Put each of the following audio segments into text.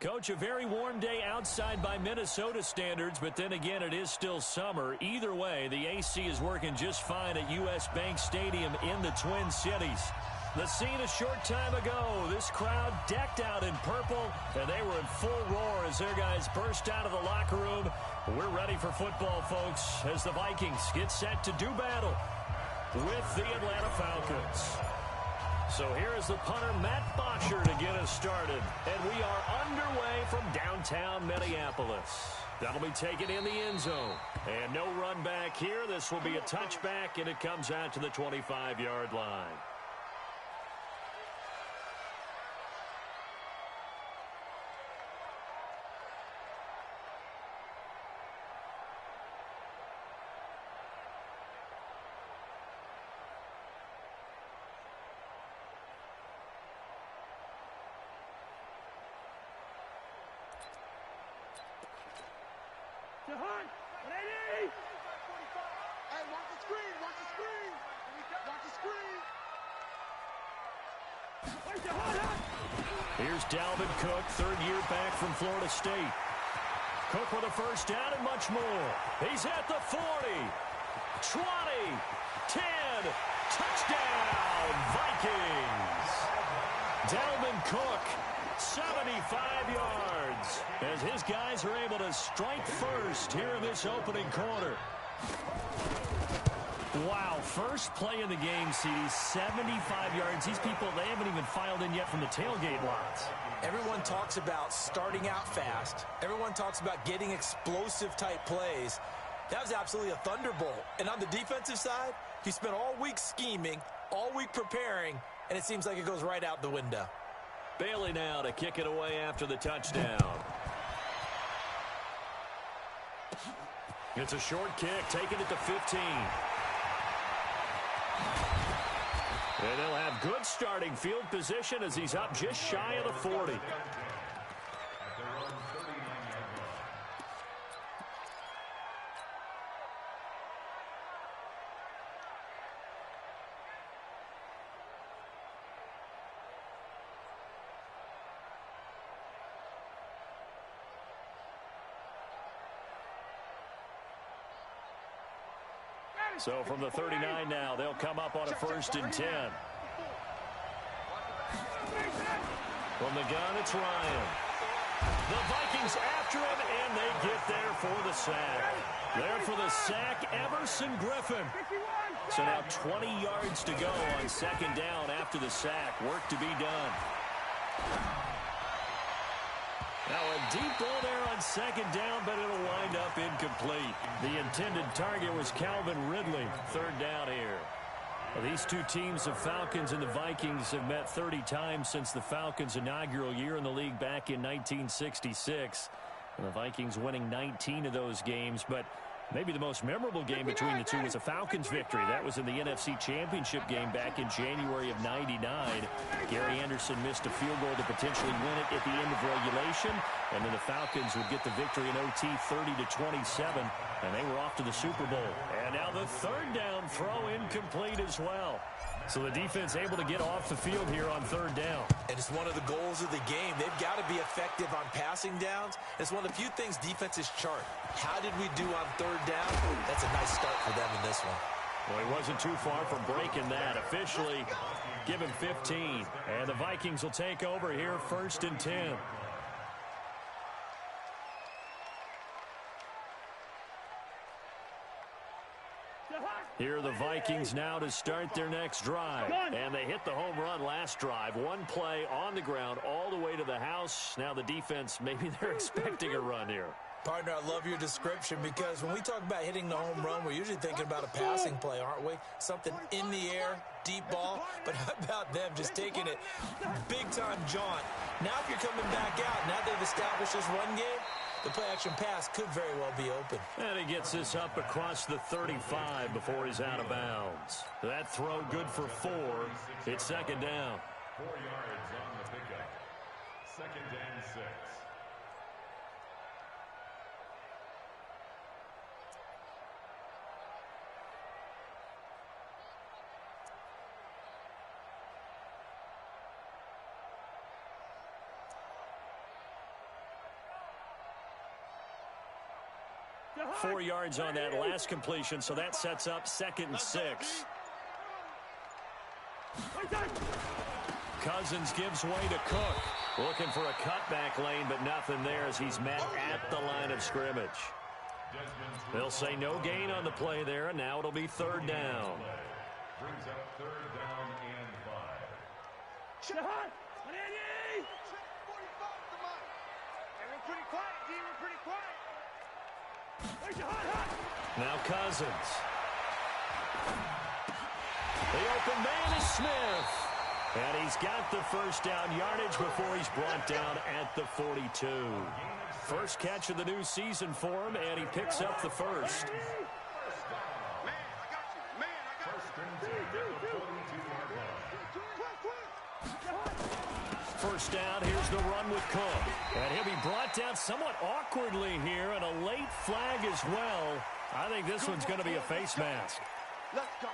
Coach, a very warm day outside by Minnesota standards, but then again, it is still summer. Either way, the AC is working just fine at U.S. Bank Stadium in the Twin Cities. The scene a short time ago, this crowd decked out in purple, and they were in full roar as their guys burst out of the locker room. We're ready for football, folks, as the Vikings get set to do battle with the Atlanta Falcons. So here is the punter, Matt Bosher, to get us started. And we are underway from downtown Minneapolis. That'll be taken in the end zone. And no run back here. This will be a touchback, and it comes out to the 25-yard line. Here's Dalvin Cook, third year back from Florida State. Cook with a first down and much more. He's at the 40, 20, 10, touchdown, Vikings. Dalvin Cook, 75 yards, as his guys are able to strike first here in this opening quarter. Wow, first play in the game, CD, 75 yards. These people, they haven't even filed in yet from the tailgate lots. Everyone talks about starting out fast. Everyone talks about getting explosive-type plays. That was absolutely a thunderbolt. And on the defensive side, he spent all week scheming, all week preparing, and it seems like it goes right out the window. Bailey now to kick it away after the touchdown. It's a short kick, taking it to 15. And they'll have good starting field position as he's up just shy of the 40. So from the 39 now, they'll come up on a 1st and 10. From the gun, it's Ryan. The Vikings after him, and they get there for the sack. There for the sack, Everson Griffin. So now 20 yards to go on 2nd down after the sack. Work to be done. Now a deep ball there on 2nd down, but it'll wind up incomplete. The intended target was Calvin Ridley. 3rd down here. Well, these two teams, the Falcons and the Vikings, have met 30 times since the Falcons' inaugural year in the league back in 1966. And the Vikings winning 19 of those games, but maybe the most memorable game between the two was a Falcons victory. That was in the NFC Championship game back in January of '99. Gary Anderson missed a field goal to potentially win it at the end of regulation, and then the Falcons would get the victory in OT 30-27, and they were off to the Super Bowl. And now the 3rd down throw incomplete as well. So the defense able to get off the field here on 3rd down. And it's one of the goals of the game. They've got to be effective on passing downs. It's one of the few things defenses chart. How did we do on 3rd down? That's a nice start for them in this one. Well, he wasn't too far from breaking that. Officially given 15. And the Vikings will take over here 1st and 10. Here are the Vikings now to start their next drive. And they hit the home run last drive. One play on the ground all the way to the house. Now the defense, maybe they're expecting a run here. Partner, I love your description because when we talk about hitting the home run, we're usually thinking about a passing play, aren't we? Something in the air, deep ball. But how about them just taking it big-time jaunt? Now if you're coming back out, now they've established this run game, the play-action pass could very well be open. And he gets this up across the 35 before he's out of bounds. That throw good for 4. It's 2nd down. 4 yards on the pickup. 2nd and 6. 4 yards on that last completion, so that sets up 2nd and 6. Cousins gives way to Cook. Looking for a cutback lane, but nothing there as he's met at the line of scrimmage. They'll say no gain on the play there, and now it'll be 3rd down. Brings up 3rd down and 5. Now Cousins. The open man is Smith. And he's got the 1st down yardage before he's brought down at the 42. First catch of the new season for him, and he picks up the 1st. First down, here's the run with Cook. And he'll be brought down somewhat awkwardly here, and a late flag as well. I think this one's going to be a face mask. Let's go.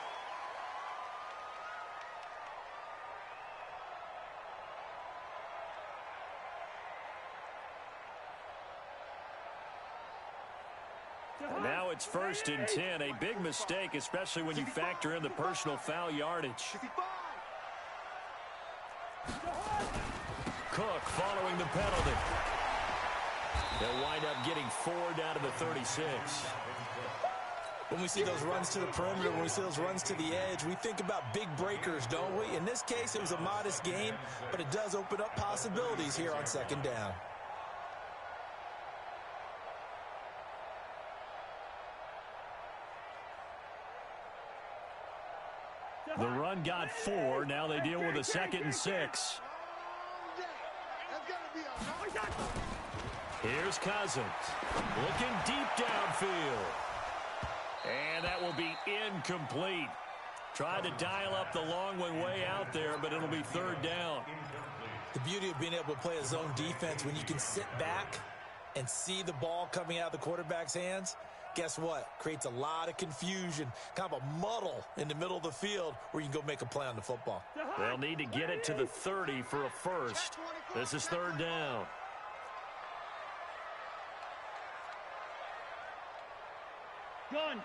And now it's 1st and 10, a big mistake, especially when you factor in the personal foul yardage. Cook following the penalty. They'll wind up getting 4 down to the 36. When we see those runs to the perimeter, when we see those runs to the edge, we think about big breakers, don't we? In this case, it was a modest gain, but it does open up possibilities here on 2nd down. The run got 4. Now they deal with a 2nd and 6. Here's Cousins. Looking deep downfield. And that will be incomplete. Tried to dial up the long one way out there, but it'll be 3rd down. The beauty of being able to play a zone defense when you can sit back and see the ball coming out of the quarterback's hands, guess what? Creates a lot of confusion, kind of a muddle in the middle of the field where you can go make a play on the football. They'll need to get it to the 30 for a 1st. This is 3rd down. Gun.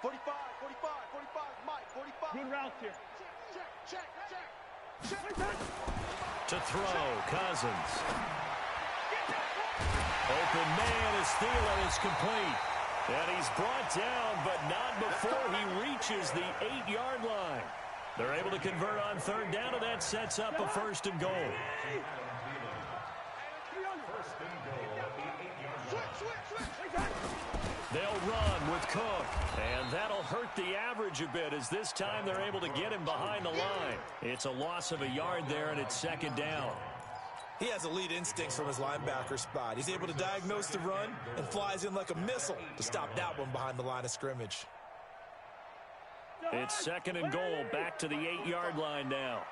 45, 45, 45, Mike, 45. Good route here. Check. To throw, Cousins. Open man is Thielen. It's complete. And he's brought down, but not before he reaches the 8-yard line. They're able to convert on 3rd down, and that sets up a 1st and goal. They'll run with Cook, and that'll hurt the average a bit as this time they're able to get him behind the line. It's a loss of a yard there, and it's 2nd down. He has elite instincts from his linebacker spot. He's able to diagnose the run and flies in like a missile to stop that one behind the line of scrimmage. It's 2nd and goal, back to the 8-yard line now.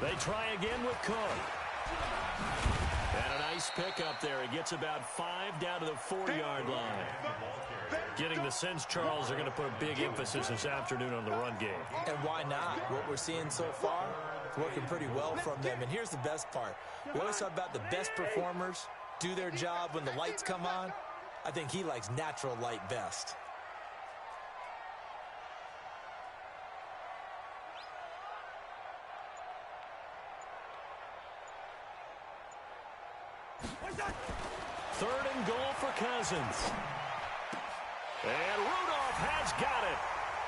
They try again with Cook. And a nice pickup there. He gets about 5 down to the 4-yard line. Getting the sense Charles are going to put a big emphasis this afternoon on the run game. And why not? What we're seeing so far, working pretty well from them. And here's the best part. We always talk about the best performers do their job when the lights come on. I think he likes natural light best. Third and goal for Cousins. And Rudolph has got it.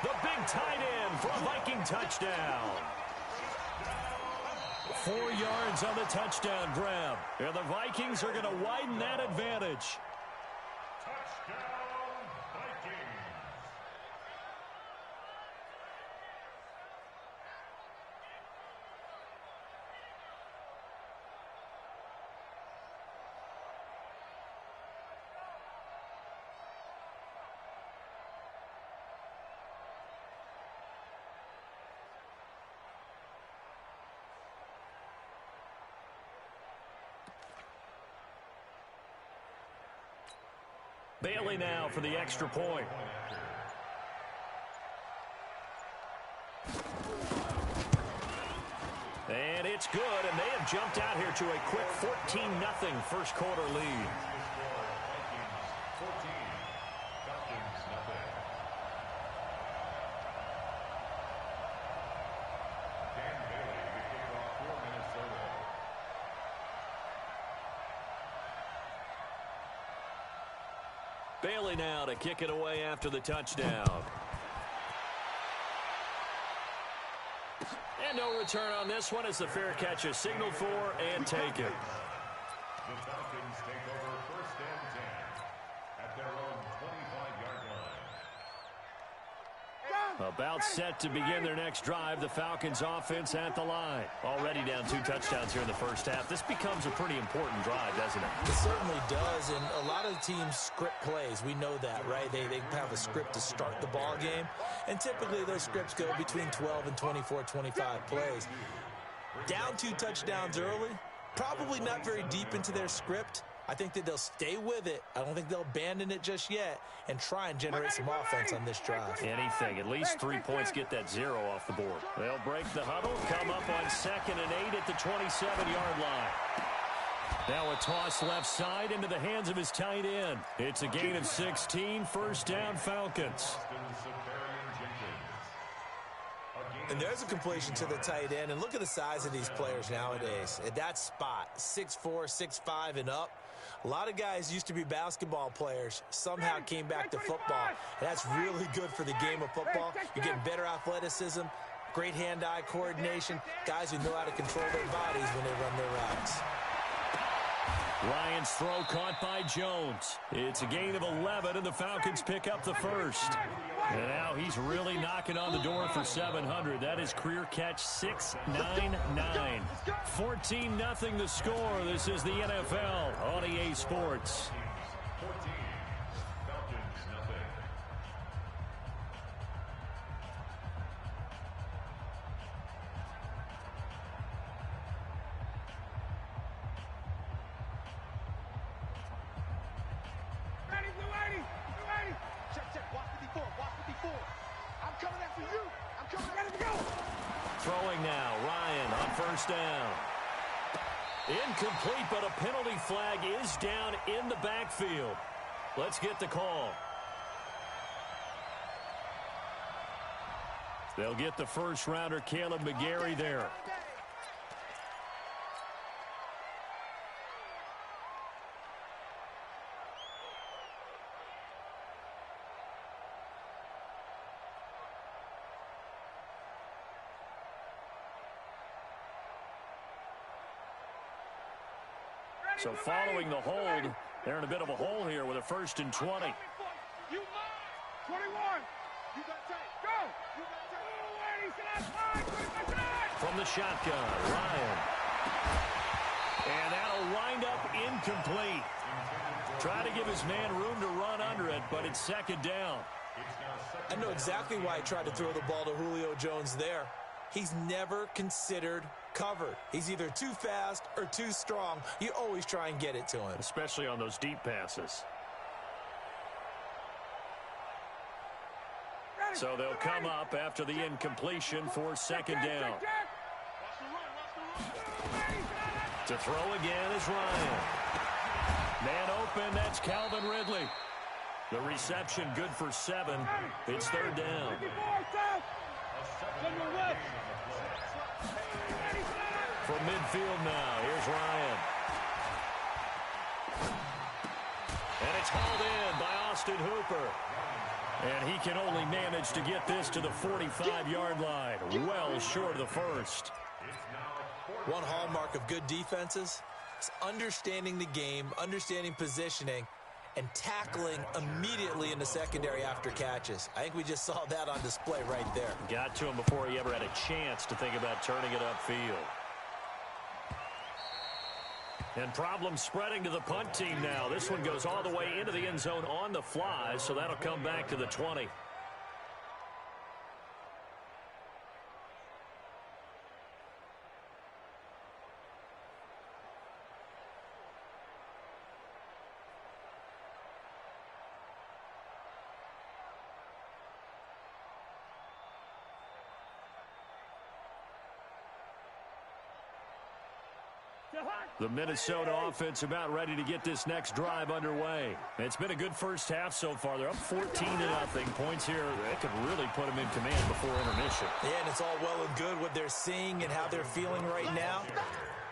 The big tight end for a Viking touchdown. 4 yards on the touchdown grab. And the Vikings are going to widen that advantage. Touchdown, Vikings. Bailey now for the extra point. And it It's good, and they have jumped out here to a quick 14-0 first quarter lead. Bailey now to kick it away after the touchdown. And no return on this one as the fair catch is signaled for and taken. The Falcons take over first and 10 at their own 25-yard line. About set to begin their next drive. The Falcons offense at the line. Already down 2 touchdowns here in the first half. This becomes a pretty important drive, doesn't it? It certainly does, and a lot of teams script plays. We know that, right? They have a script to start the ball game, and typically those scripts go between 12 and 24, 25 plays. Down 2 touchdowns early, probably not very deep into their script. I think that they'll stay with it. I don't think they'll abandon it just yet and try and generate some offense on this drive. Anything. At least 3 points, get that 0 off the board. They'll break the huddle, come up on 2nd and 8 at the 27-yard line. Now a toss left side into the hands of his tight end. It's a gain of 16, first down Falcons. And there's a completion to the tight end. And look at the size of these players nowadays. At that spot, 6'4", 6'5", and up. A lot of guys used to be basketball players, somehow came back to football. And that's really good for the game of football. You're getting better athleticism, great hand-eye coordination, guys who know how to control their bodies when they run their routes. Ryan's throw caught by Jones. It's a gain of 11, and the Falcons pick up the first. And now he's really knocking on the door for 700. That is career catch 699. 14-0 the score. This is the NFL on EA Sports. 14, Falcons nothing. Throwing now, Ryan on first down. Incomplete, but a penalty flag is down in the backfield. Let's get the call. They'll get the first rounder, Caleb McGarry, there. So following the hold, they're in a bit of a hole here with a 1st and 20. You 21. You got take. Go. You got take. From the shotgun, Ryan. And that'll wind up incomplete. Try to give his man room to run under it, but it's 2nd down. I know exactly why he tried to throw the ball to Julio Jones there. He's never considered covered. He's either too fast or too strong. You always try and get it to him. Especially on those deep passes. So they'll come up after the incompletion for 2nd down. To throw again is Ryan. Man open, that's Calvin Ridley. The reception good for 7. It's 3rd down. From midfield now, here's Ryan. And it's hauled in by Austin Hooper. And he can only manage to get this to the 45-yard line, well short of the first. One hallmark of good defenses is understanding the game, understanding positioning, and tackling immediately in the secondary after catches. I think we just saw that on display right there. Got to him before he ever had a chance to think about turning it upfield. And problems spreading to the punt team now. This one goes all the way into the end zone on the fly, so that'll come back to the 20. The Minnesota offense about ready to get this next drive underway. It's been a good first half so far. They're up 14-0. Points here, it could really put them in command before intermission. Yeah, and it's all well and good what they're seeing and how they're feeling right now.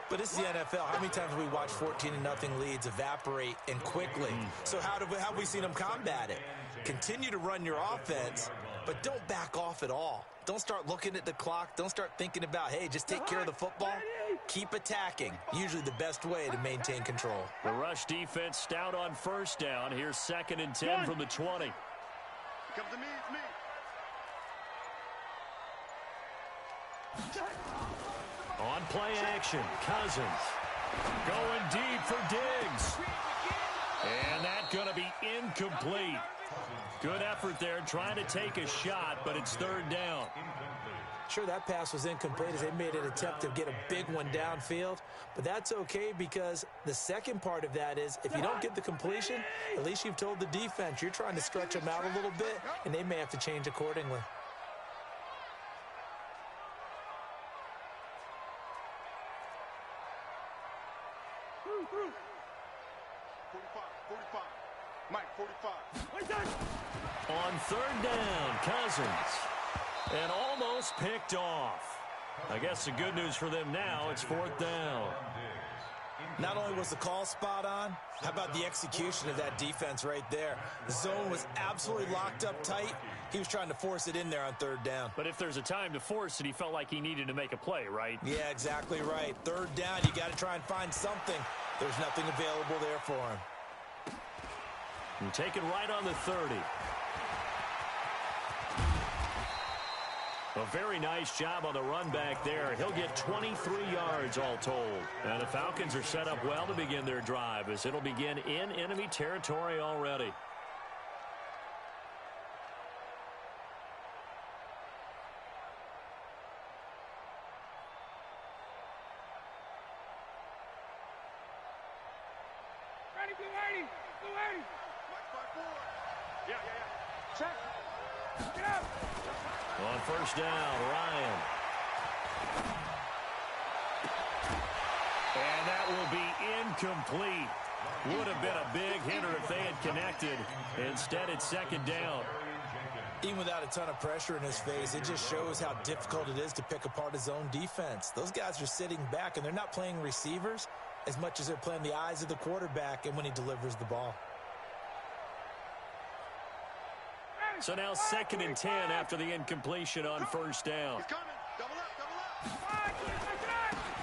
But it's the NFL. How many times have we watched 14-0 leads evaporate and quickly? So how have we seen them combat it? Continue to run your offense, but don't back off at all. Don't start looking at the clock. Don't start thinking about, hey, just take care of the football. Keep attacking. Usually the best way to maintain control. The rush defense stout on first down. Here's 2nd and 10 from the 20. Come to me, it's me. On play action, Cousins going deep for Diggs. And that's going to be incomplete. Good effort there, trying to take a shot, but it's 3rd down. Sure, that pass was incomplete as they made an attempt to get a big one downfield, but that's okay because the second part of that is if you don't get the completion, at least you've told the defense you're trying to stretch them out a little bit, and they may have to change accordingly. Mike, 45. On 3rd down, Cousins. And almost picked off. I guess the good news for them now, it's 4th down. Not only was the call spot on, how about the execution of that defense right there? The zone was absolutely locked up tight. He was trying to force it in there on 3rd down. But if there's a time to force it, he felt like he needed to make a play, right? Yeah, exactly right. 3rd down, you got to try and find something. There's nothing available there for him. And take it right on the 30. A very nice job on the run back there. He'll get 23 yards all told. And the Falcons are set up well to begin their drive as it'll begin in enemy territory already. Ready, blue 80. Blue 80. Mike, 5-4. Yeah. Check. Get up. On 1st down, Ryan. And that will be incomplete. Would have been a big hitter if they had connected. Instead, it's 2nd down. Even without a ton of pressure in his face, it just shows how difficult it is to pick apart his own defense. Those guys are sitting back, and they're not playing receivers as much as they're playing the eyes of the quarterback and when he delivers the ball. So now 2nd and 10 after the incompletion on 1st down. He's coming. Double up.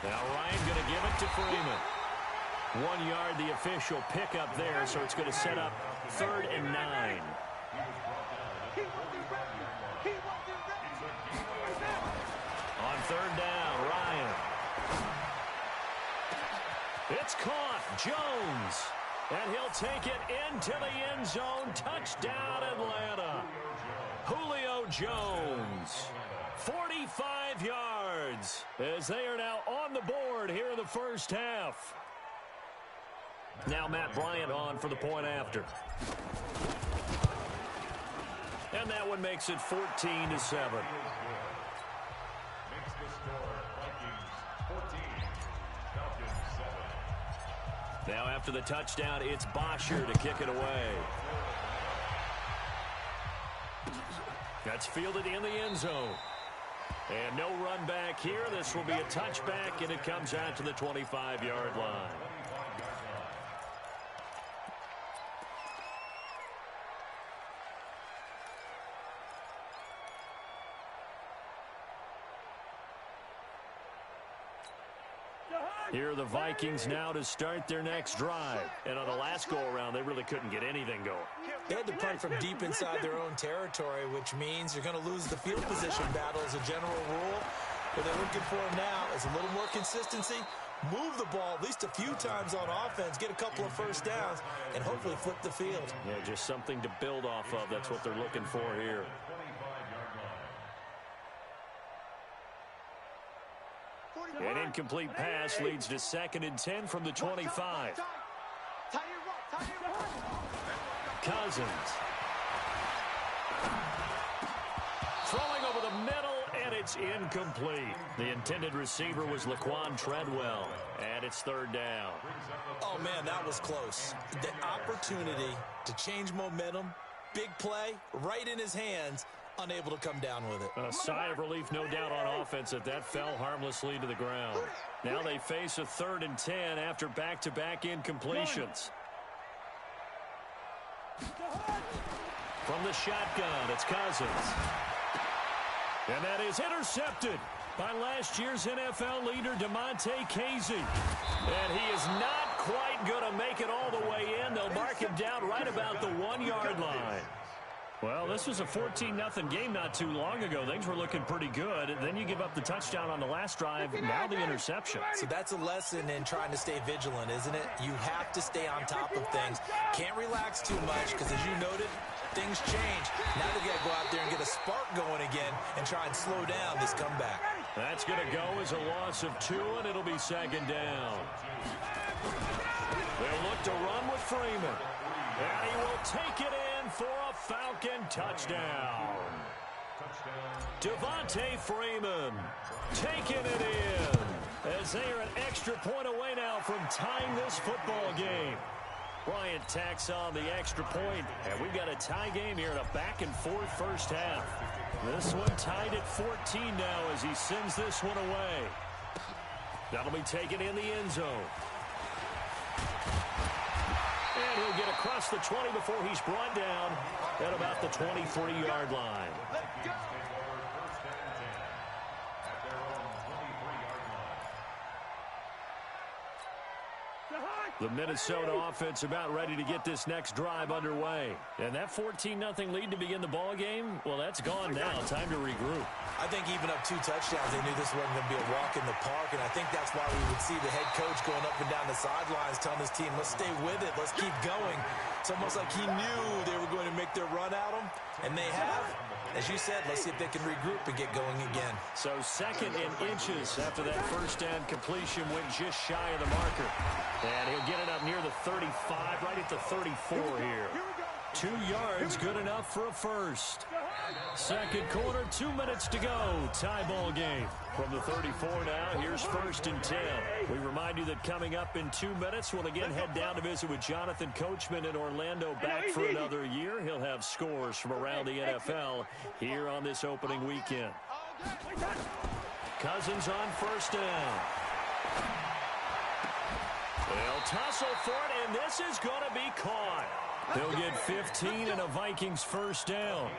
Now Ryan going to give it to Freeman. 1 yard, the official pickup there, so it's going to set up 3rd and 9. On 3rd down, Ryan. It's caught. Jones. And he'll take it into the end zone. Touchdown, Atlanta. Julio Jones. 45 yards as they are now on the board here in the first half. Now Matt Bryant on for the point after. And that one makes it 14-7. Makes the score Vikings 14, Falcons 7. Now after the touchdown, it's Bosher to kick it away. That's fielded in the end zone. And no run back here. This will be a touchback, and it comes out to the 25-yard line. Here are the Vikings now to start their next drive. And on the last go-around, they really couldn't get anything going. They had to punt from deep inside their own territory, which means you're going to lose the field position battle as a general rule. What they're looking for now is a little more consistency, move the ball at least a few times on offense, get a couple of first downs, and hopefully flip the field. Yeah, just something to build off of. That's what they're looking for here. An incomplete pass leads to 2nd and 10 from the 25. Cousins. Throwing over the middle, and it's incomplete. The intended receiver was Laquan Treadwell, and it's third down. Oh, man, that was close. The opportunity to change momentum, big play, right in his hands, unable to come down with it. A sigh of relief, no doubt, on offense that fell harmlessly to the ground. Now they face a 3rd and 10 after back-to-back incompletions. From the shotgun, it's Cousins. And that is intercepted by last year's NFL leader, DeMonte Casey. And he is not quite going to make it all the way in. They'll mark him down right about the 1-yard line. Well, this was a 14-0 game not too long ago. Things were looking pretty good. Then you give up the touchdown on the last drive. Now the interception. So that's a lesson in trying to stay vigilant, isn't it? You have to stay on top of things. Can't relax too much because, as you noted, things change. Now they got to go out there and get a spark going again and try and slow down this comeback. That's going to go as a loss of 2, and it'll be 2nd down. They'll look to run with Freeman. And he will take it in for a Falcon touchdown. Devontae Freeman taking it in as they are an extra point away now from tying this football game. Bryant tacks on the extra point, and we've got a tie game here in a back-and-forth first half. This one tied at 14 now as he sends this one away. That'll be taken in the end zone. And he'll get across the 20 before he's brought down at about the 23-yard line. The Minnesota offense about ready to get this next drive underway. And that 14-0 lead to begin the ball game, well, that's gone now. Time to regroup. I think even up 2 touchdowns, they knew this wasn't going to be a walk in the park, and I think that's why we would see the head coach going up and down the sidelines telling his team, let's stay with it, let's keep going. It's almost like he knew they were going to make their run at him, and they have. As you said, let's see if they can regroup and get going again. So 2nd and inches after that first down completion went just shy of the marker. And he'll get it up near the 35, right at the 34 here. 2 yards, good enough for a first. Second quarter, 2 minutes to go. Tie ball game. From the 34 now, here's 1st and 10. We remind you that coming up in 2 minutes, we'll again head down to visit with Jonathan Coachman in Orlando, back for another year. He'll have scores from around the NFL here on this opening weekend. Cousins on 1st down. They'll tussle for it, and this is going to be caught. They'll get 15 and a Vikings first down.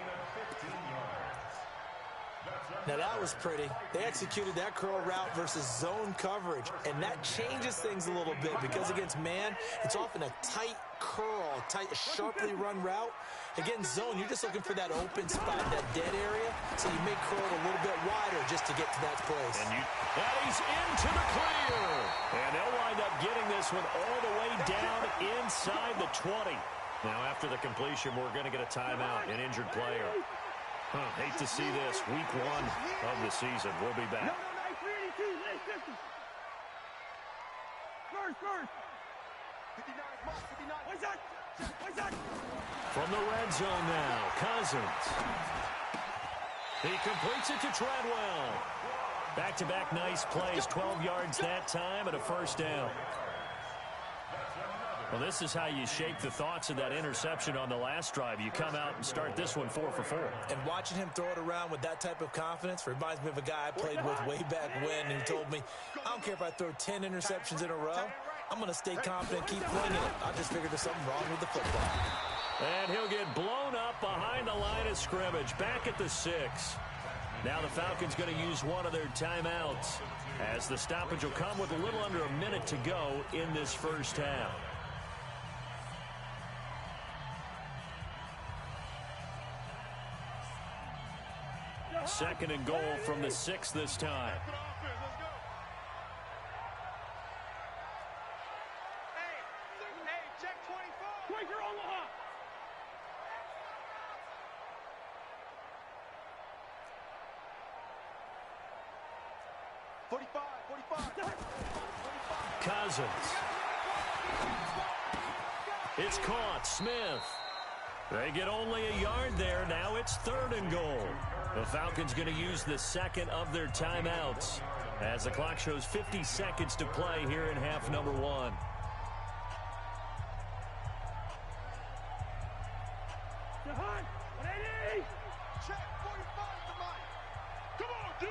Now that was pretty. They executed that curl route versus zone coverage, and that changes things a little bit because against man, it's often a tight curl, tight, sharply run route. Against zone, you're just looking for that open spot, that dead area, so you may curl it a little bit wider just to get to that place. And he's into the clear. And they'll wind up getting this one all the way down inside the 20. Now after the completion, we're going to get a timeout, an injured player. Hate to see this. Week 1 of the season. We'll be back. From the red zone now, Cousins. He completes it to Treadwell. Back-to-back nice plays, 12 yards that time and a first down. Well, this is how you shake the thoughts of that interception on the last drive. You come out and start this one 4 for 4. And watching him throw it around with that type of confidence reminds me of a guy I played with way back when, and he told me, I don't care if I throw 10 interceptions in a row. I'm going to stay confident, keep flinging it. I just figured there's something wrong with the football. And he'll get blown up behind the line of scrimmage, back at the 6. Now the Falcons going to use one of their timeouts, as the stoppage will come with a little under a minute to go in this first half. Second and goal from the 6 this time. Hey, check 24. Quaker Omaha. Cousins. It's caught. Smith. They get only a yard there. Now it's 3rd and goal. The Falcons going to use the second of their timeouts as the clock shows 50 seconds to play here in half number 1. Check 45 tonight. Come on, D.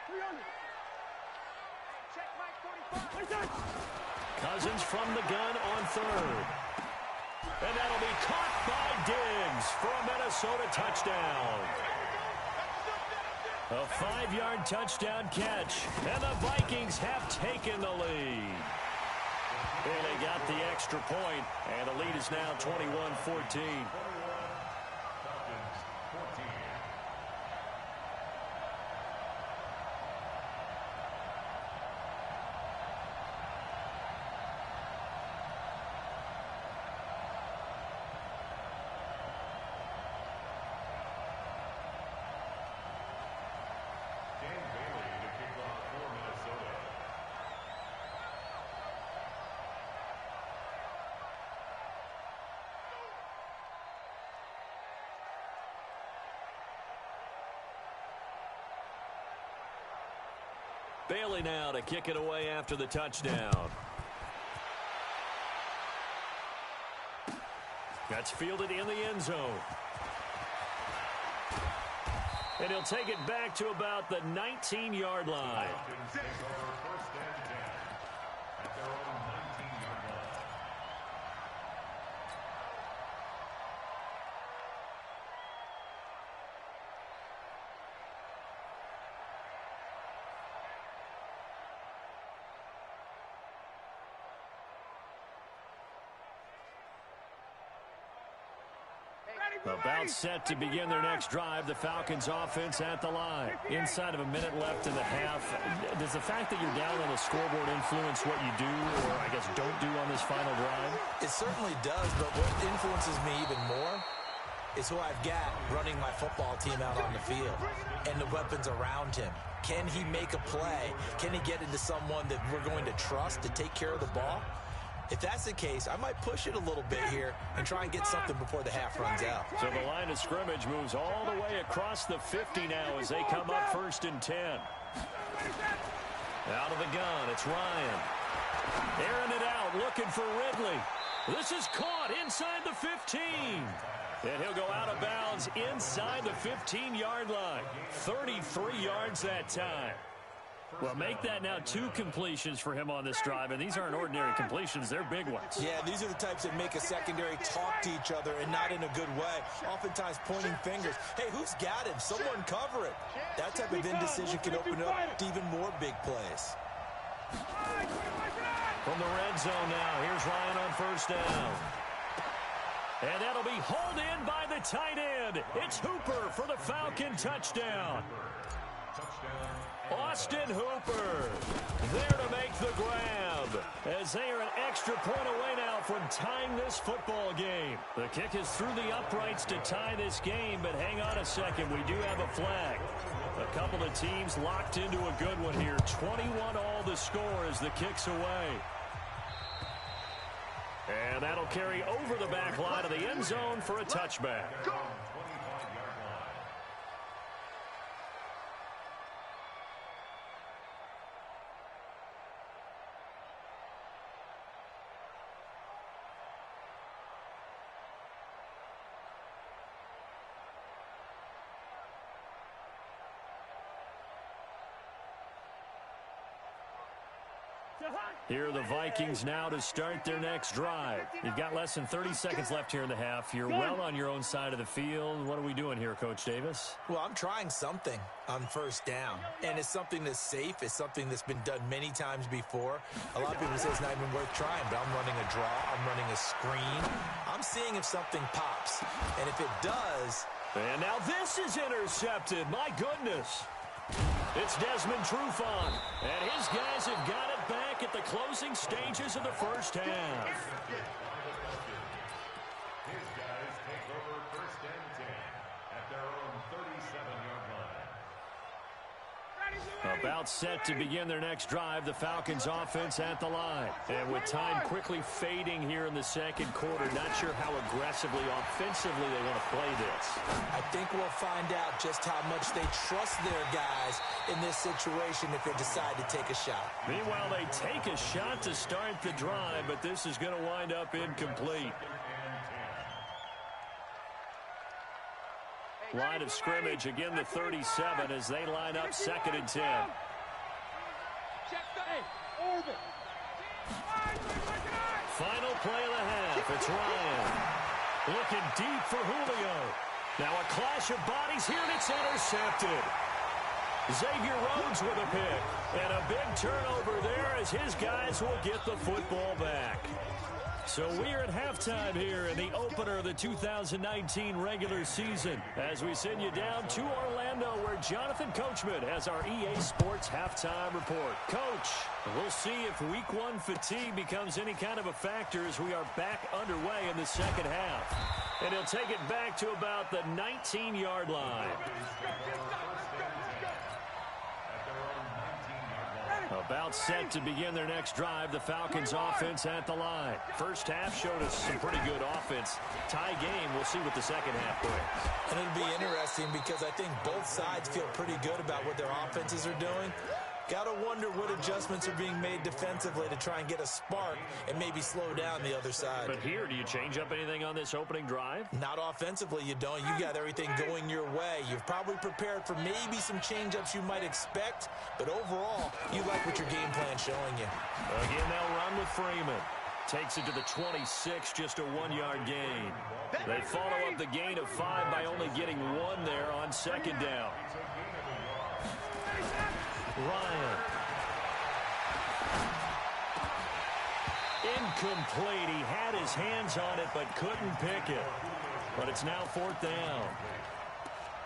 300. Check Mike 45. Cousins from the gun on third. And that'll be caught by Diggs for a Minnesota touchdown. A 5-yard touchdown catch, and the Vikings have taken the lead. And they got the extra point, and the lead is now 21-14. Bailey now to kick it away after the touchdown. That's fielded in the end zone. And he'll take it back to about the 19-yard line. About set to begin their next drive. The Falcons offense at the line. Inside of a minute left in the half. Does the fact that you're down on the scoreboard influence what you do, or I guess don't do on this final drive? It certainly does, but what influences me even more is who I've got running my football team out on the field and the weapons around him. Can he make a play? Can he get into someone that we're going to trust to take care of the ball? If that's the case, I might push it a little bit here and try and get something before the half runs out. So the line of scrimmage moves all the way across the 50 now as they come up 1st and 10. Out of the gun, it's Ryan. Airing it out, looking for Ridley. This is caught inside the 15. And he'll go out of bounds inside the 15-yard line. 33 yards that time. Well, make that now 2 completions for him on this drive, and these aren't ordinary completions. They're big ones. Yeah, these are the types that make a secondary talk to each other and not in a good way. Oftentimes pointing fingers. Hey, who's got him? Someone cover it. That type of indecision can open up to even more big plays. From the red zone now, here's Ryan on 1st down. And that'll be hauled in by the tight end. It's Hooper for the Falcon touchdown. Austin Hooper there to make the grab as they are an extra point away now from tying this football game. The kick is through the uprights to tie this game, but hang on a second. We do have a flag. A couple of teams locked into a good one here. 21 all the score as the kick's away. And that'll carry over the back line of the end zone for a touchback. Here are the Vikings now to start their next drive. You've got less than 30 seconds left here in the half. You're well on your own side of the field. What are we doing here, Coach Davis? Well, I'm trying something on 1st down, and it's something that's safe. It's something that's been done many times before. A lot of people say it's not even worth trying, but I'm running a draw. I'm running a screen. I'm seeing if something pops, and if it does... And now this is intercepted. My goodness. It's Desmond Trufant, and his guys have got it back at the closing stages of the first half. His guys take over 1st and 10 at their own 37-yard line. About set to begin their next drive, the Falcons offense at the line. And with time quickly fading here in the second quarter, not sure how aggressively, offensively they want to play this. I think we'll find out just how much they trust their guys in this situation if they decide to take a shot. Meanwhile, they take a shot to start the drive, but this is going to wind up incomplete. Line of scrimmage, again the 37 as they line up 2nd and 10. Final play of the half. It's Ryan. Looking deep for Julio. Now a clash of bodies here, and it's intercepted. Xavier Rhodes with a pick. And a big turnover there as his guys will get the football back. So we're at halftime here in the opener of the 2019 regular season as we send you down to Orlando where Jonathan Coachman has our EA Sports halftime report. Coach, we'll see if week 1 fatigue becomes any kind of a factor as we are back underway in the second half. And he'll take it back to about the 19-yard line. About set to begin their next drive, the Falcons offense at the line. First half showed us some pretty good offense. Tie game, we'll see what the second half brings. And it'll be interesting because I think both sides feel pretty good about what their offenses are doing. Got to wonder what adjustments are being made defensively to try and get a spark and maybe slow down the other side. But here, do you change up anything on this opening drive? Not offensively, you don't. You got everything going your way. You've probably prepared for maybe some change-ups you might expect, but overall, you like what your game plan's showing you. Again, they'll run with Freeman. Takes it to the 26, just a 1-yard gain. They follow up the gain of 5 by only getting 1 there on 2nd down. Ryan. Incomplete. He had his hands on it but couldn't pick it. But it's now 4th down.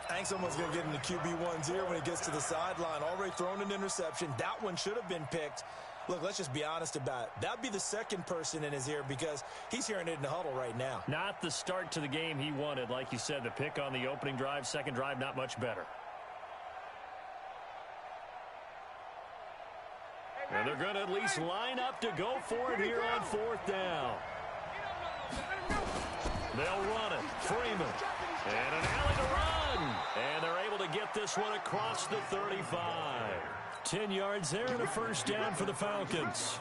I think someone's going to get into QB1's ear when he gets to the sideline. Already thrown an interception. That one should have been picked. Look, let's just be honest about it. That would be the second person in his ear because he's hearing it in the huddle right now. Not the start to the game he wanted. Like you said, the pick on the opening drive, second drive, not much better. And they're going to at least line up to go for it here on 4th down. They'll run it. Freeman. And an alley to run. And they're able to get this one across the 35. 10 yards there and a first down for the Falcons.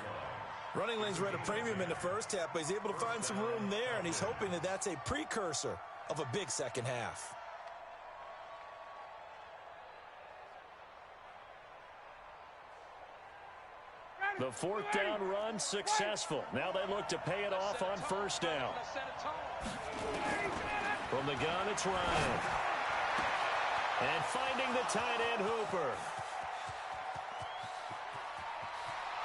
Running lanes were at a premium in the first half, but he's able to find some room there, and he's hoping that that's a precursor of a big second half. The 4th down run successful. Now they look to pay it off on 1st down. From the gun, it's Ryan. And finding the tight end, Hooper.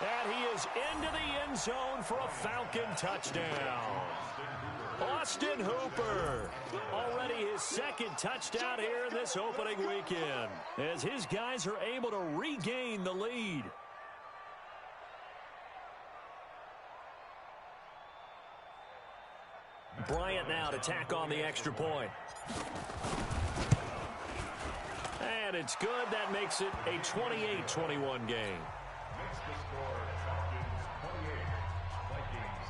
And he is into the end zone for a Falcon touchdown. Austin Hooper. Already his 2nd touchdown here in this opening weekend, as his guys are able to regain the lead. Bryant now to tack on the extra point. And it's good. That makes it a 28-21 game. Makes the score Falcons 28, Vikings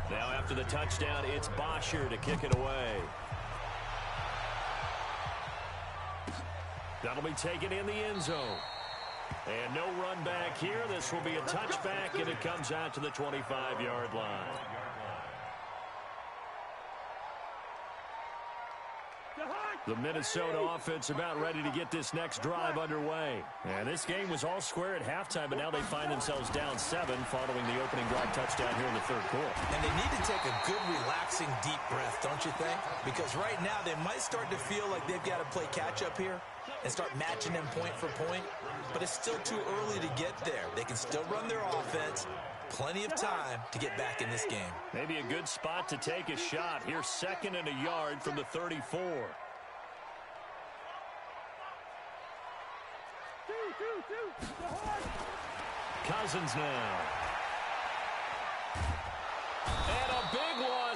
21. Now after the touchdown, it's Bosher to kick it away. That'll be taken in the end zone. And no run back here. This will be a touchback, and it comes out to the 25-yard line. The Minnesota offense about ready to get this next drive underway. And this game was all square at halftime, but now they find themselves down 7 following the opening drive touchdown here in the 3rd quarter. And they need to take a good, relaxing, deep breath, don't you think? Because right now they might start to feel like they've got to play catch-up here and start matching them point for point. But it's still too early to get there. They can still run their offense. Plenty of time to get back in this game. Maybe a good spot to take a shot. Here's 2nd and a yard from the 34. Cousins now.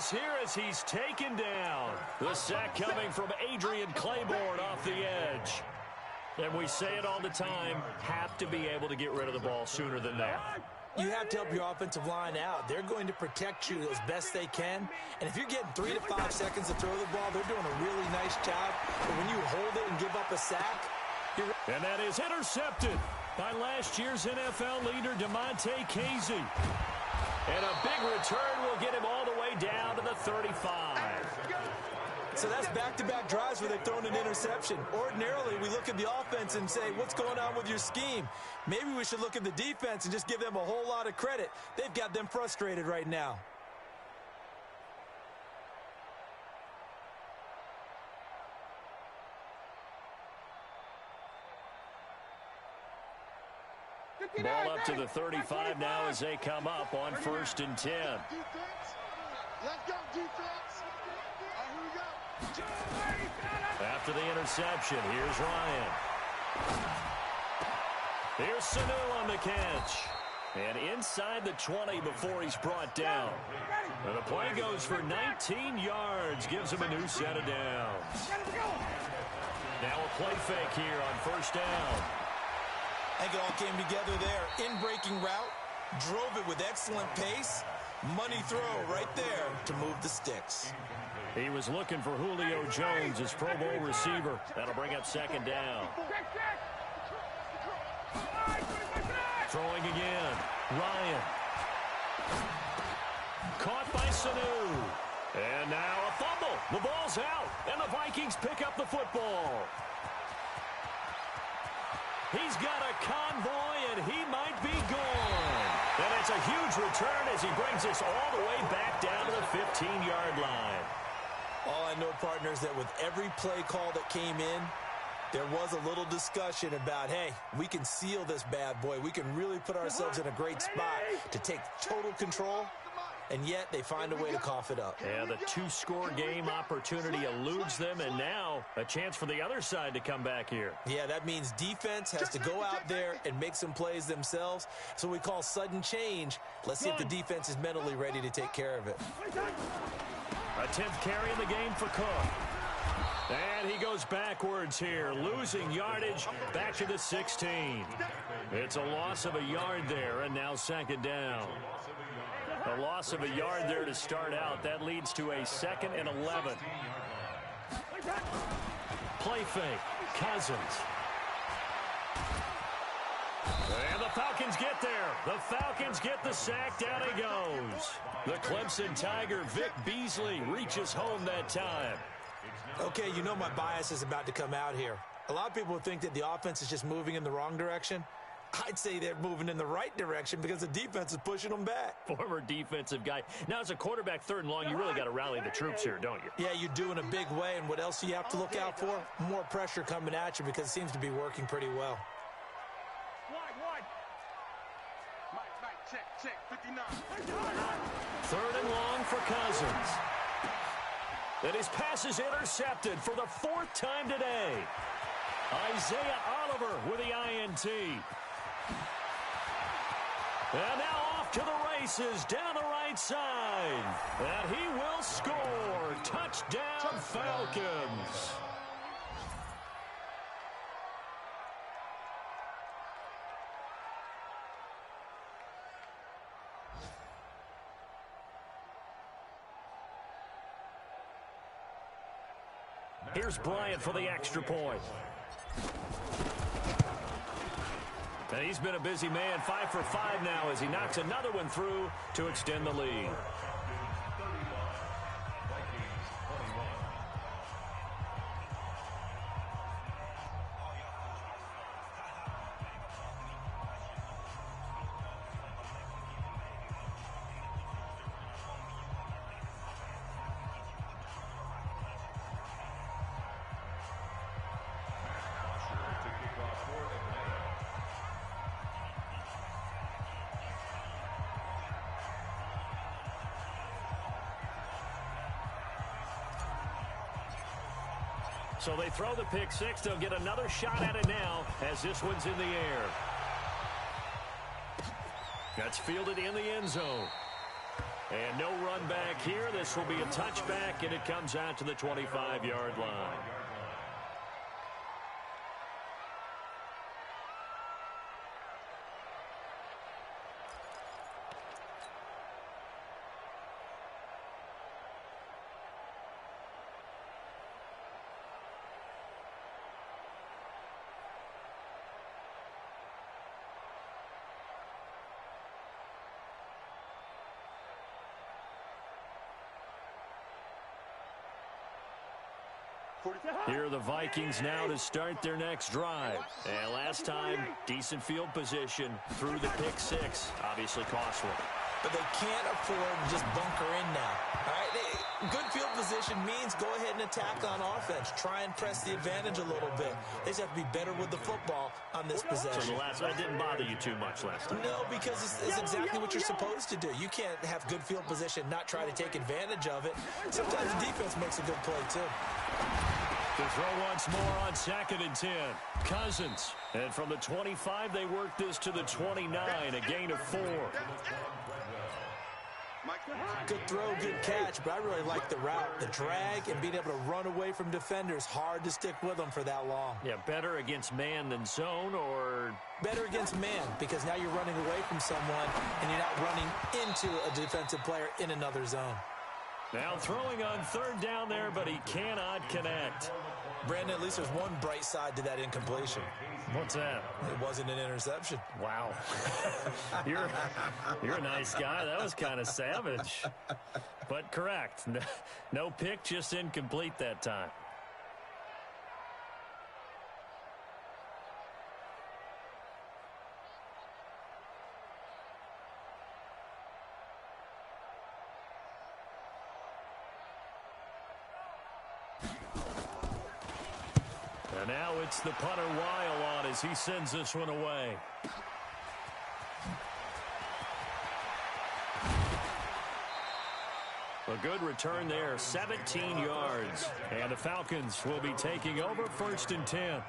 loss here as he's taken down. The sack coming from Adrian Claiborne off the edge. And we say it all the time, have to be able to get rid of the ball sooner than that. You have to help your offensive line out. They're going to protect you as best they can. And if you're getting 3 to 5 seconds to throw the ball, they're doing a really nice job. But when you hold it and give up a sack, and that is intercepted by last year's NFL leader, DeMonte Casey. And a big return will get him all the way down to the 35. So that's back-to-back drives where they've thrown an interception. Ordinarily, we look at the offense and say, what's going on with your scheme? Maybe we should look at the defense and just give them a whole lot of credit. They've got them frustrated right now. Ball up to the 35 now as they come up on 1st and 10. Let's go, defense. Here we go. After the interception, here's Ryan. Here's Sanu on the catch. And inside the 20 before he's brought down. And the play goes for 19 yards, gives him a new set of downs. Now a play fake here on 1st down. I think it all came together there. In-breaking route, drove it with excellent pace. Money throw right there to move the sticks. He was looking for Julio Jones, his Pro Bowl receiver. That'll bring up 2nd down. Throwing again. Ryan. Caught by Sanu. And now a fumble. The ball's out, and the Vikings pick up the football. He's got a convoy, and he might be gone. And it's a huge return as he brings us all the way back down to the 15-yard line. All I know, partners, that with every play call that came in, there was a little discussion about, hey, we can seal this bad boy. We can really put ourselves in a great spot to take total control, and yet they find a way to cough it up. Yeah, the 2-score game opportunity eludes them, and now a chance for the other side to come back here. Yeah, that means defense has to go out there and make some plays themselves. So we call sudden change. Let's see if the defense is mentally ready to take care of it. A 10th carry in the game for Cook. And he goes backwards here, losing yardage back to the 16. It's a loss of a yard there, and now 2nd down. A loss of a yard there to start out. That leads to a 2nd and 11. Play fake. Cousins. And the Falcons get there. The Falcons get the sack. Down he goes. The Clemson Tiger, Vic Beasley, reaches home that time. Okay, you know my bias is about to come out here. A lot of people would think that the offense is just moving in the wrong direction. I'd say they're moving in the right direction because the defense is pushing them back. Former defensive guy. Now, as a quarterback 3rd and long, you really got to rally the troops here, don't you? Yeah, you do in a big way. And what else do you have to look out for? More pressure coming at you because it seems to be working pretty well. Wide. Mike, check, 59. 3rd and long for Cousins. And his pass is intercepted for the 4th time today. Isaiah Oliver with the INT. And now off to the races down the right side. And he will score. Touchdown, Falcons. Here's Bryant for the extra point. And he's been a busy man, 5 for 5 now as he knocks another one through to extend the lead. So they throw the pick six. They'll get another shot at it now as this one's in the air. That's fielded in the end zone. And no run back here. This will be a touchback, and it comes out to the 25-yard line. Here are the Vikings now to start their next drive. And last time, decent field position through the pick six. Obviously costly. But they can't afford to just bunker in now. All right, good field position means go ahead and attack on offense. Try and press the advantage a little bit. They just have to be better with the football on this possession. So the last one didn't bother you too much last time? No, because it's exactly what you're supposed to do. You can't have good field position, not try to take advantage of it. Sometimes the defense makes a good play, too. To throw once more on 2nd and 10. Cousins. And from the 25, they work this to the 29, a gain of 4. Good throw, good catch, but I really like the route, the drag, and being able to run away from defenders. Hard to stick with them for that long. Yeah, better against man than zone, or? Better against man, because now you're running away from someone, and you're not running into a defensive player in another zone. Now throwing on 3rd down there, but he cannot connect. Brandon, at least there's one bright side to that incompletion. What's that? It wasn't an interception. Wow. You're a nice guy. That was kind of savage. But correct. No pick, just incomplete that time. And now it's the punter Weil on as he sends this one away. A good return there, 17 yards. And the Falcons will be taking over 1st and 10.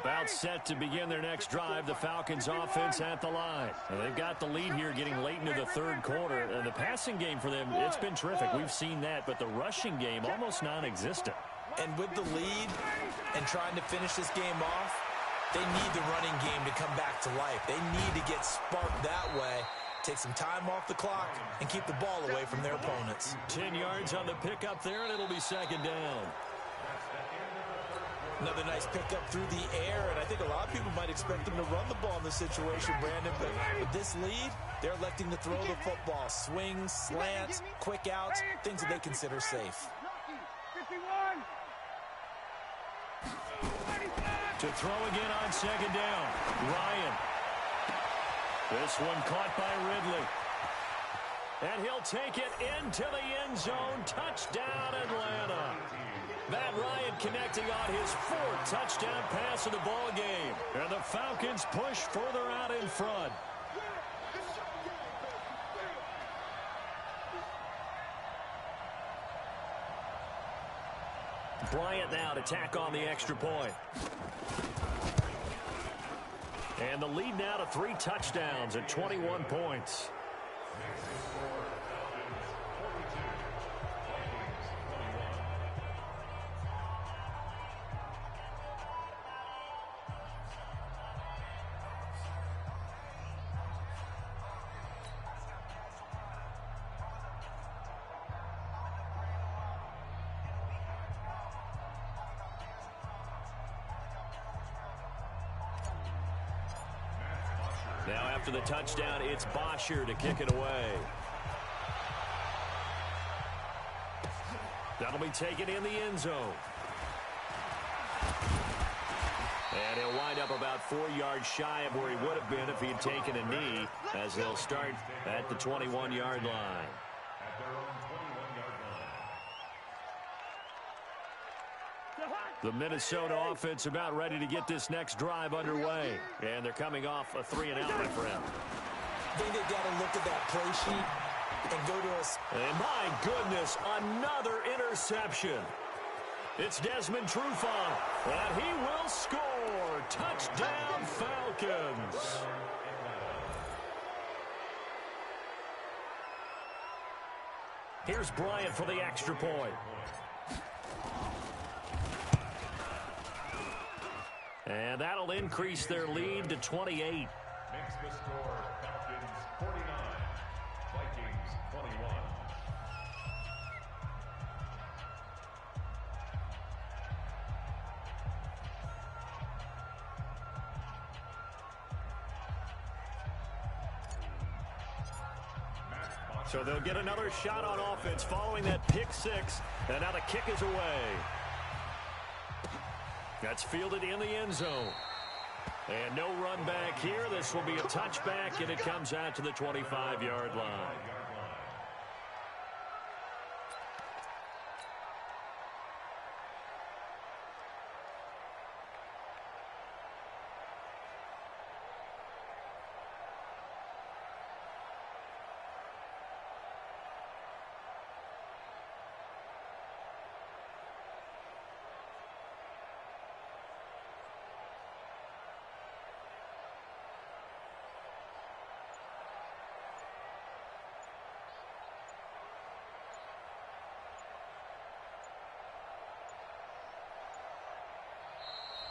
About set to begin their next drive, the Falcons offense at the line. And they've got the lead here getting late into the 3rd quarter. And the passing game for them, it's been terrific. We've seen that, but the rushing game almost non-existent. And with the lead and trying to finish this game off, they need the running game to come back to life. They need to get sparked that way, take some time off the clock, and keep the ball away from their opponents. 10 yards on the pickup there, and it'll be 2nd down. Another nice pickup through the air, and I think a lot of people might expect them to run the ball in this situation, Brandon, but with this lead, they're electing to throw the football. Swings, slants, quick outs, things that they consider safe. To throw again on 2nd down, Ryan. This one caught by Ridley. And he'll take it into the end zone. Touchdown, Atlanta. Matt Ryan connecting on his 4th touchdown pass of the ball game. And the Falcons push further out in front. Bryant now to tack on the extra point. And the lead now to 3 touchdowns at 21 points. Now after the touchdown, it's Bosher to kick it away. That'll be taken in the end zone. And he'll wind up about 4 yards shy of where he would have been if he had taken a knee, as they'll start at the 21-yard line. The Minnesota offense about ready to get this next drive underway. And they're coming off a 3-and-out, my friend. I think they've got to look at that play sheet and go to us. And my goodness, another interception. It's Desmond Trufant, and he will score. Touchdown, Falcons. Here's Bryant for the extra point. And that'll increase their lead to 28. Makes the score Falcons 49, Vikings 21. So they'll get another shot on offense following that pick six. And now the kick is away. That's fielded in the end zone. And no run back here. This will be a touchback, and it comes out to the 25-yard line.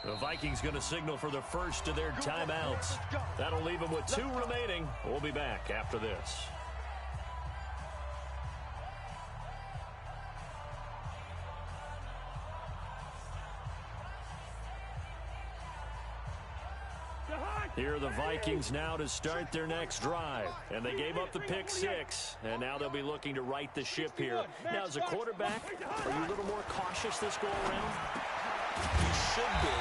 The Vikings going to signal for the first of their timeouts. That'll leave them with 2 remaining. We'll be back after this. Here are the Vikings now to start their next drive. And they gave up the pick six, and now they'll be looking to right the ship here. Now, as a quarterback, are you a little more cautious this go-around? You should be,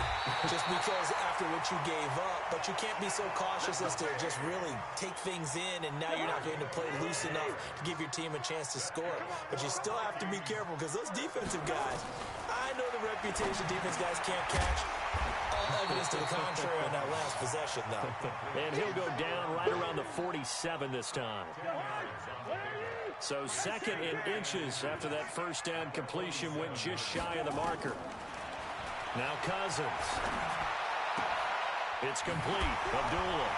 just because after what you gave up, but you can't be so cautious as to just really take things in, and now you're not going to play loose enough to give your team a chance to score. But you still have to be careful, because those defensive guys, I know the reputation defense guys can't catch. All evidence to the contrary on that last possession, though. And he'll go down right around the 47 this time. So 2nd and inches after that first down completion went just shy of the marker. Now Cousins. It's complete. Abdullah.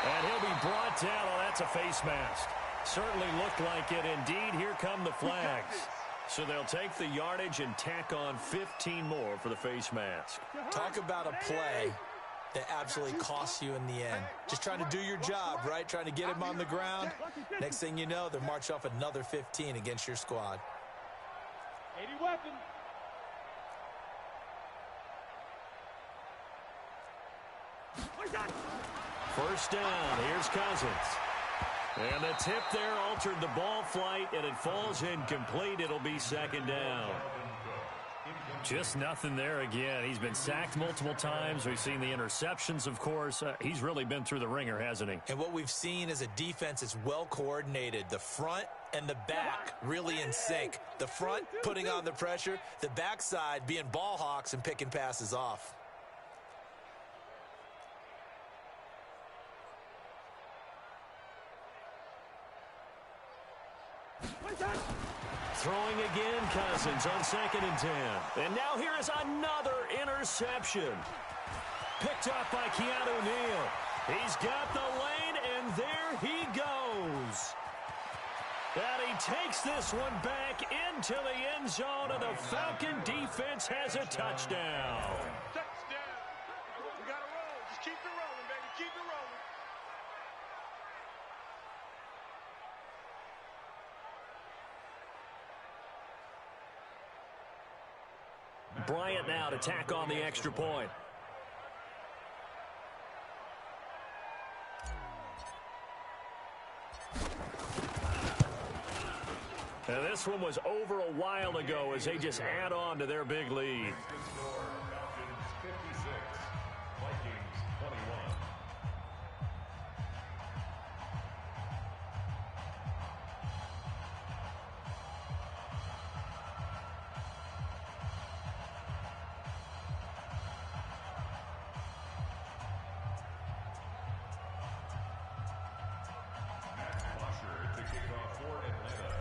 And he'll be brought down. Oh, that's a face mask. Certainly looked like it. Indeed, here come the flags. So they'll take the yardage and tack on 15 more for the face mask. Talk about a play that absolutely costs you in the end. Just trying to do your job, right? Trying to get him on the ground. Next thing you know, they're marching off another 15 against your squad. 80 weapons. First down. Here's Cousins. And the tip there altered the ball flight, and it falls incomplete. It'll be 2nd down. Just nothing there again. He's been sacked multiple times. We've seen the interceptions, of course. He's really been through the ringer, hasn't he? And what we've seen is a defense that's well coordinated. The front and the back really in sync. The front putting on the pressure. The backside being ball hawks and picking passes off. Throwing again, Cousins on 2nd and 10. And now here is another interception. Picked up by Keanu Neal. He's got the lane, and there he goes. And he takes this one back into the end zone, and the Falcon defense has a touchdown. Touchdown. We got to roll. Just keep it rolling, baby. Keep it rolling. Bryant now to tack on the extra point. Now this one was over a while ago as they just add on to their big lead. Falcons 56, Vikings 21.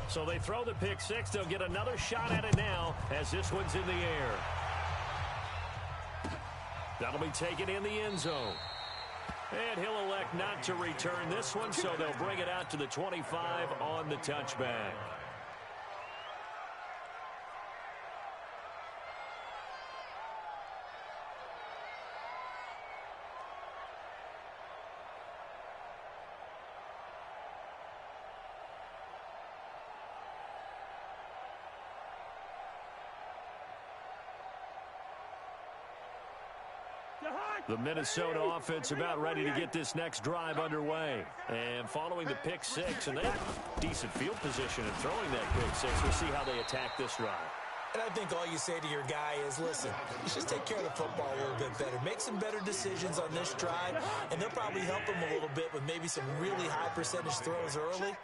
So they throw the pick six. They'll get another shot at it now as this one's in the air. That'll be taken in the end zone. And he'll elect not to return this one, so they'll bring it out to the 25 on the touchback. The Minnesota offense about ready to get this next drive underway. And following the pick six, and they have decent field position in throwing that pick six. We'll see how they attack this drive. And I think all you say to your guy is, listen, let's just take care of the football a little bit better. Make some better decisions on this drive, and they'll probably help him a little bit with maybe some really high percentage throws early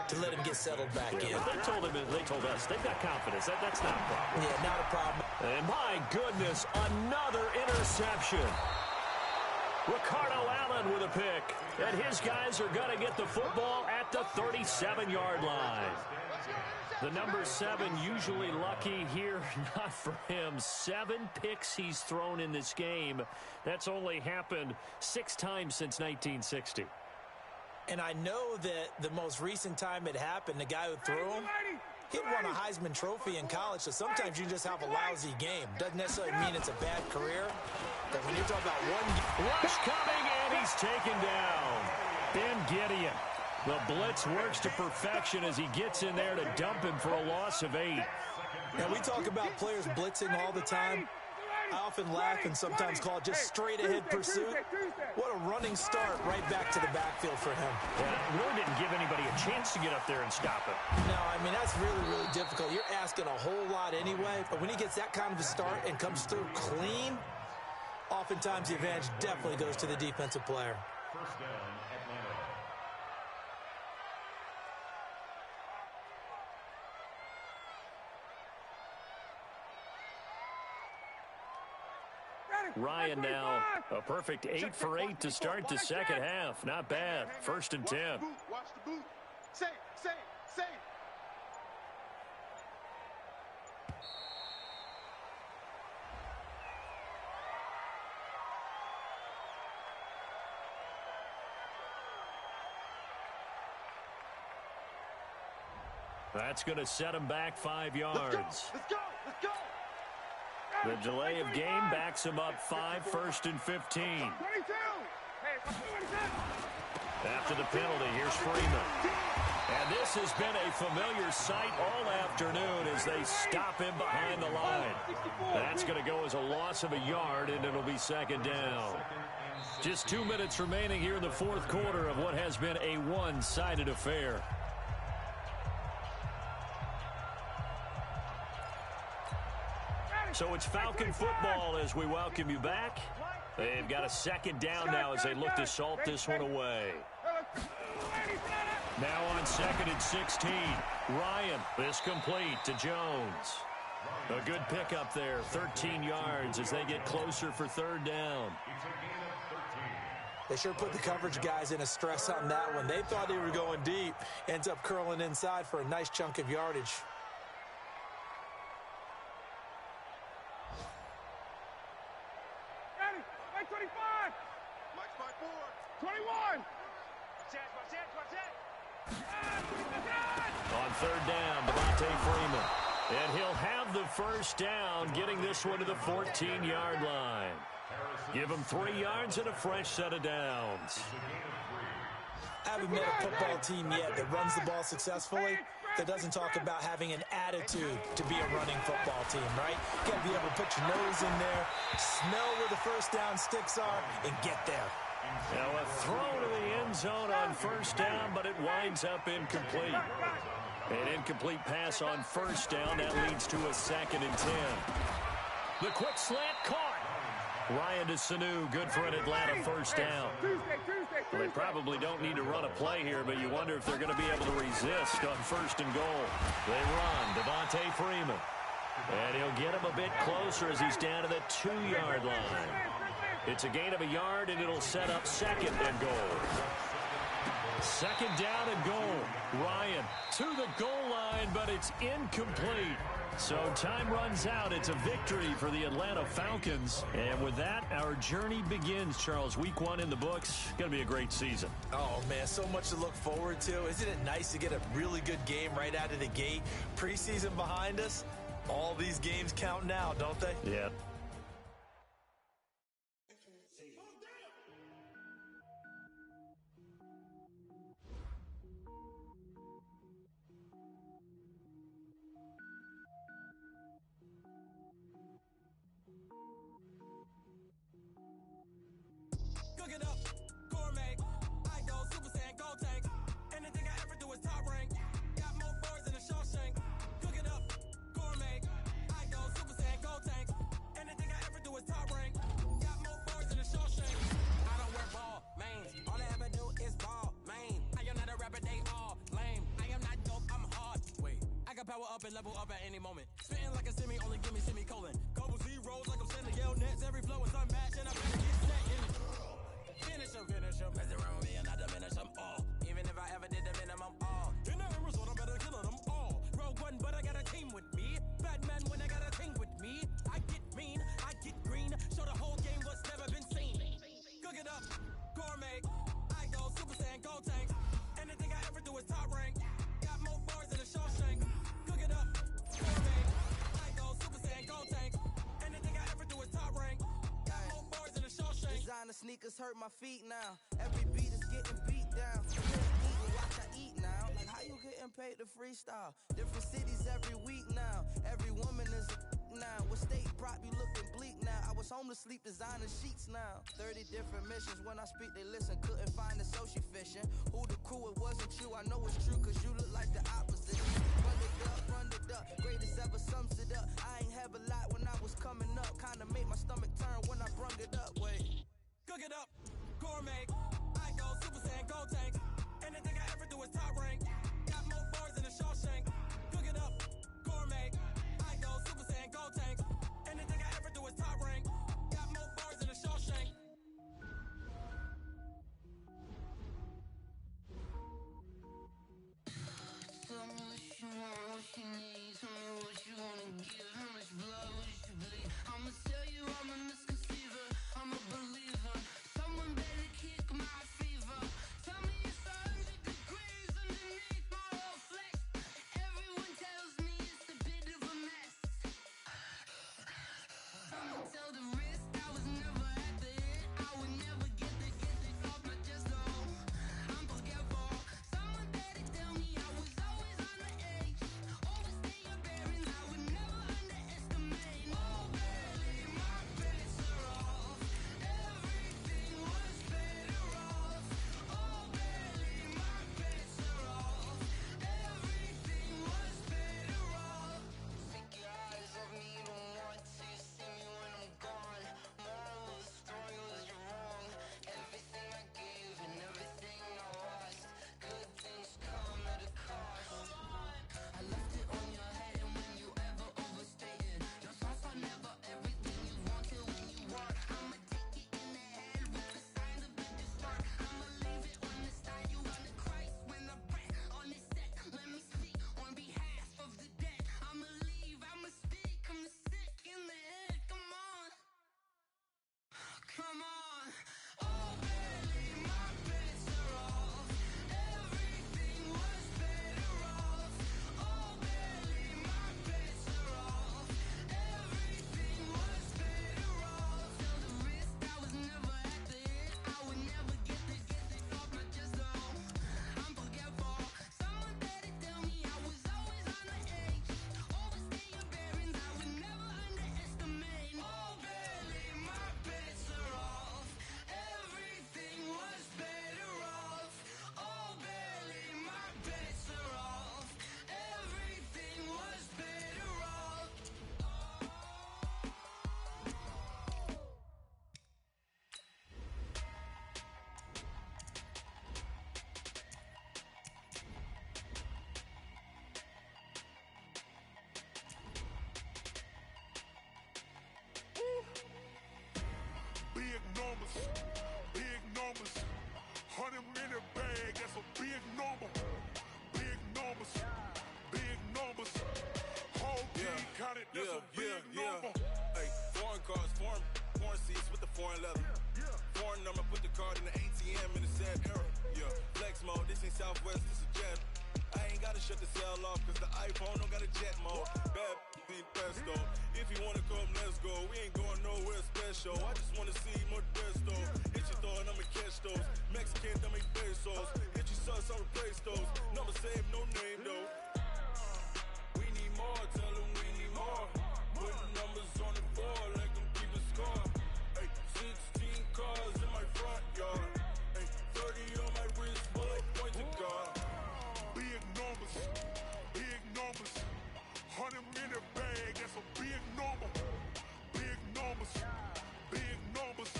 to let him get settled back in. They told us they've got confidence. That's not a problem. Yeah, not a problem. And my goodness, another interception. Ricardo Allen with a pick. And his guys are going to get the football at the 37-yard line. The number 7 usually lucky here. Not for him. 7 picks he's thrown in this game. That's only happened 6 times since 1960. And I know that the most recent time it happened, the guy who threw him, he'd won a Heisman Trophy in college, so sometimes you just have a lousy game. Doesn't necessarily mean it's a bad career, but when you're talking about one... Rush coming, and he's taken down. Ben Gideon. The blitz works to perfection as he gets in there to dump him for a loss of 8. Now, we talk about players blitzing all the time. I often laugh and sometimes call it just straight-ahead pursuit. What a running start right back to the backfield for him. Yeah, really didn't give anybody a chance to get up there and stop him. No, I mean, that's really, really difficult. You're asking a whole lot anyway, but when he gets that kind of a start and comes through clean, oftentimes the advantage definitely goes to the defensive player. First down, Atlanta. Ryan now a perfect 8 for 8 to start the second half. Not bad. 1st and 10. Watch the boot. Safe. That's going to set him back 5 yards. Let's go. The delay of game backs him up 5, 1st and 15. 22. After the penalty, here's Freeman. And this has been a familiar sight all afternoon as they stop him behind the line. That's going to go as a loss of a yard, and it'll be 2nd down. Just 2 minutes remaining here in the 4th quarter of what has been a one-sided affair. So it's Falcon football as we welcome you back. They've got a 2nd down now as they look to salt this one away. Now on 2nd and 16. Ryan, this complete to Jones. A good pickup there, 13 yards as they get closer for 3rd down. They sure put the coverage guys in a stress on that one. They thought they were going deep. Ends up curling inside for a nice chunk of yardage. Mike 25. Mike's my 4. 21. On 3rd down, Devontae Freeman. And he'll have the 1st down, getting this one to the 14-yard line. Give him 3 yards and a fresh set of downs. I haven't met a football team yet that runs the ball successfully that doesn't talk about having an attitude to be a running football team, right? You got to be able to put your nose in there, smell where the 1st down sticks are, and get there. Now a throw to the end zone on 1st down, but it winds up incomplete. An incomplete pass on 1st down. That leads to a 2nd and 10. The quick slant caught. Ryan to Sanu, good for an Atlanta 1st down. Well, they probably don't need to run a play here, but you wonder if they're going to be able to resist on 1st and goal. They run, Devontae Freeman. And he'll get him a bit closer as he's down to the 2-yard line. It's a gain of a yard, and it'll set up 2nd and goal. Second down and goal. Ryan to the goal line, but it's incomplete. So time runs out. It's a victory for the Atlanta Falcons. And with that, our journey begins, Charles. Week 1 in the books. Going to be a great season. Oh, man, so much to look forward to. Isn't it nice to get a really good game right out of the gate? Preseason behind us. All these games count now, don't they? Yeah. Cook it up, gourmet. I go Super Saiyan, gold tank. Anything I ever do is top rank. Got more bars than a Shawshank. Cook it up, gourmet. I go Super Saiyan, gold tank. Anything I ever do is top rank. Got more bars than a Shawshank. I don't wear ball, mains. All I ever do is ball, main. I am not a rapper, they all lame. I am not dope, I'm hard. Wait, I can power up and level up at any moment. Spitting like a semi, only give me semicolon. Couple zeros like I'm sending yell nets. Every flow is unmatched and I better get set in it. Finish him, mess around with me and I diminish them all. Even if I ever did the minimum all. In the result, I better kill them all. Rogue One, but I got a team with me. Batman when I got a team with me. I get mean, I get green. Show the whole game what's never been seen. Cook it up, gourmet. I go Super Saiyan, gold tank. Anything I ever do is top rank. Got more bars than a Shawshank. Cook it up, gourmet. I go Super Saiyan, gold tank. Anything I ever do is top rank. Got more bars than a Shawshank. Designer sneakers hurt my feet now. Every beat is getting beat down. Watch I eat now. Like how you getting paid to freestyle? Different cities every week now. Every woman is a now. What state prop you looking bleak now? I was home to sleep designer sheets now. 30 different missions. When I speak they listen. Couldn't find it, so she fishing. Who the crew? It wasn't you. I know it's true cause you look like the opposite. Run it up. Greatest ever sums it up. I ain't have a lot when I was coming up. Kinda made my stomach turn when I brung it up. Wait. Cook it up, gourmet. I go Super Saiyan, gold tank. Anything I ever do is top rank. Got more bars than a Shawshank. Cook it up, gourmet. I go Super Saiyan, gold tank. Anything I ever do is top rank. Got more bars than a Shawshank. Tell me what you want, what you need. Tell me what you wanna give. How much blood would you bleed? I'ma tell you I'm a misconceiver. I'm a believer. Someone better kick my fever. Tell me it's 100 degrees underneath my whole flesh. Everyone tells me it's a bit of a mess. I'ma tell the risk I was never at the hit. I would never get this off my chest though. I'm forgetful. Someone better tell me I was always on the edge. Overstay your bearings. I would never underestimate. Oh barely, my bets are off. Everything was better off. Oh barely, my bets are off. Everything was better off. Take your eyes off me, don't want to see me when I'm gone. Moral of the story was you're wrong. Everything I gave and everything I lost. Good things come at a cost. I left it on your head and when you ever overstated. Your thoughts are never everything you wanted when you want. I'ma take it in the head with the signs of the distort. I'ma leave it on the side. You on the Christ when I pray on this set. Let me speak on behalf of the dead. I'ma leave, I'ma speak. I'm the sick in the head. Come on. Come on. Oh, barely, my bets are off. Everything was better off. Oh, barely, my bets are off. Everything was better off. Tell the risk I was never at the hit. I would never get this off my chest though. I'm forgetful. Someone better tell me I was always on the edge. Overstay your bearings. I would never underestimate. Oh, barely, my bets are off. Everything was better off. Oh, barely, my bets are off. Everything was better off. Big numbers, 100 minute bag, that's a big number. Big numbers. Big numbers. Whole team counted, that's a big number. Hey, foreign cars, foreign seats with the foreign leather. Foreign number, put the card in the ATM in the sad era. Yeah, flex mode, this ain't Southwest, this is jet. I ain't gotta shut the cell off, cause the iPhone don't got a jet mode. Bad be pesto. If you wanna come, let's go. We ain't going nowhere special. I just wanna see more Modesto. Hit you throwing, I'ma catch those. Mexican, I'ma pesos. Hit you sus, I'ma replace those. Number save, no name though. We need more, tell them we need more. Putting numbers on the board, like them keep a score. Hey, 16 cars in my front yard. Hey, 30 on my wrist, bullet point to God. Big numbers, big numbers. 100 minute bag, that's a big number. Big numbers, big numbers.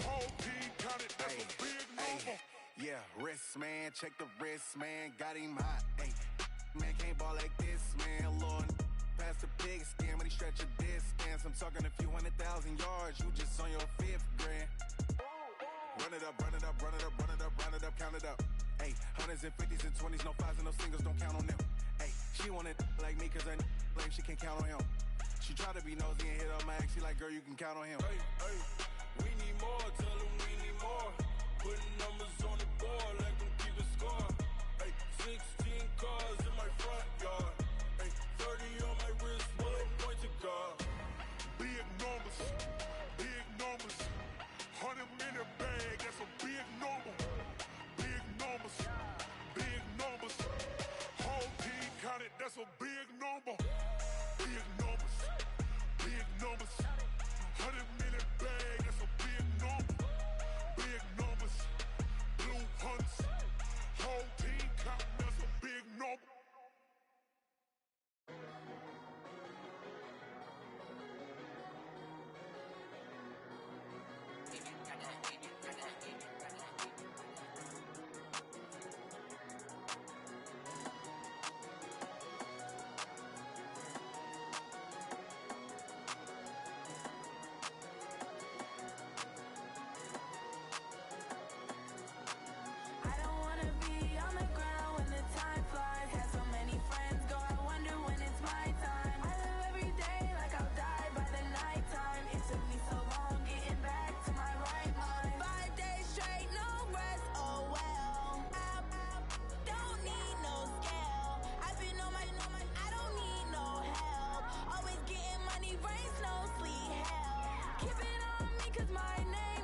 Whole team counted, that's a big number. Yeah, wrist man, check the wrist man, got him hot. Hey, man can't ball like this, man. Lord, past the pig skin when he stretch a distance. I'm talking a few 100,000 yards, you just on your 5th grand. Run it up, run it up, run it up, run it up, run it up, count it up. Hey, hundreds and 50s and 20s, no 5s and no singles, don't count on them. Hey, she wanted like me cause her lame, she can't count on him. She tried to be nosy and hit up my ex, she like, girl, you can count on him. Hey, hey, we need more, tell them we need more. Putting numbers on the board, like them keep a score. Hey, 16 cars in my front yard. Hey, 30 on my wrist, bullet point to God. Big numbers, big numbers. 100 minute bag, that's a big number. Big numbers, big numbers. Whole team counted, that's a big number. Big numbers, big numbers. 100 minute bag, that's a big number. Big numbers, blue hunts. Whole team counting, that's a big number. I don't wanna be on the ground when the time flies. Had so many friends go, I wonder when it's my time. I live every day like I'll die by the nighttime. It took me so long getting back to my right mind. 5 days straight, no rest, oh well. I don't need no scale. I've been on my, I don't need no help. Always getting money, rain, snow, sleet, hell. Keep it on me cause my name